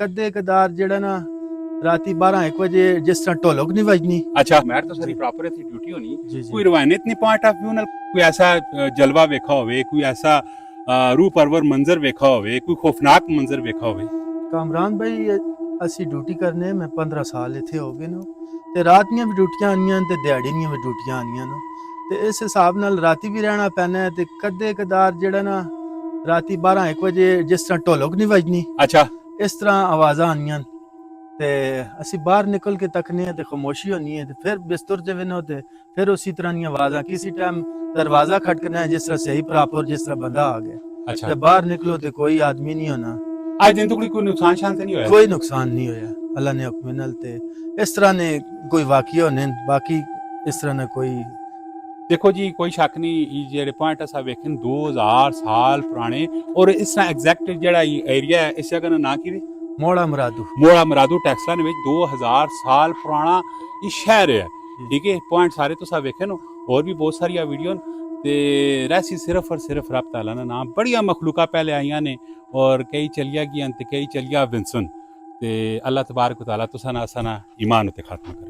कदे कदार जेड़ा ना राती 12-1 बजे जिस तरह ढोलक नहीं बजनी। अच्छा मैं तो सारी प्रॉपर इत्थे ड्यूटी होनी जी जी कोई रवायत नहीं पॉइंट ऑफ व्यू नाल कोई ऐसा जलवा वेखा होवे कोई ऐसा रूह परवर मंजर वेखा होवे कोई खौफनाक मंजर वेखा होवे। कामरान भाई असी ड्यूटी करने में 15 साल इत्थे हो गए न ते रात दियां भी ड्यूटियां आनियां ते दिहाड़ी दियां भी ड्यूटियां आनियां न ते इस हिसाब नाल राती भी रहना पैना है ते कदे कदार जेड़ा ना राती 12-1 बजे जिस तरह ढोलक नहीं बजनी अच्छा इस तरह आवाज़ां आनियां ते असी बाहर निकल के तकने ते खामोशी होनी है ते फिर बिस्तर च वेनो ते फिर उसी तरह दी आवाज़ां किसी टाइम दरवाज़ा खटकना है जिस तरह सही प्रॉपर जिस तरह बंदा आ गया अच्छा ते बाहर निकलो ते कोई आदमी नहीं होना। आज दिन तो कोई नुकसान शांत नहीं होया कोई नुकसान नहीं होया अल्लाह ने हुक्म नाल ते इस तरह ने कोई वाकया होने बाकी इस तरह ने कोई देखो जी कोई शक नहीं ये जेह्ड़े पॉइंट अस वेखन 2000 साल पुराने और इस तरह एग्जैक्ट जेह्ड़ा एरिया है इस जगह दा नाम की मोड़ा मुरादू मोड़ा मरादू टेक्सला विच 2000 साल पुराना ये शहर है ठीक है पॉइंट सारे तुस वेखे नो और भी बहुत सारी वीडियो ते रैसी सिर्फ और सिर्फ रब ताला ना नाम बड़िया मखलूका पहले आईयां ने और कई चलिया गई ते कई चलिया विंसन ते अल्लाह तबारक व तआला तुसा ना असा ना ईमान उत्ते खात्मा करे।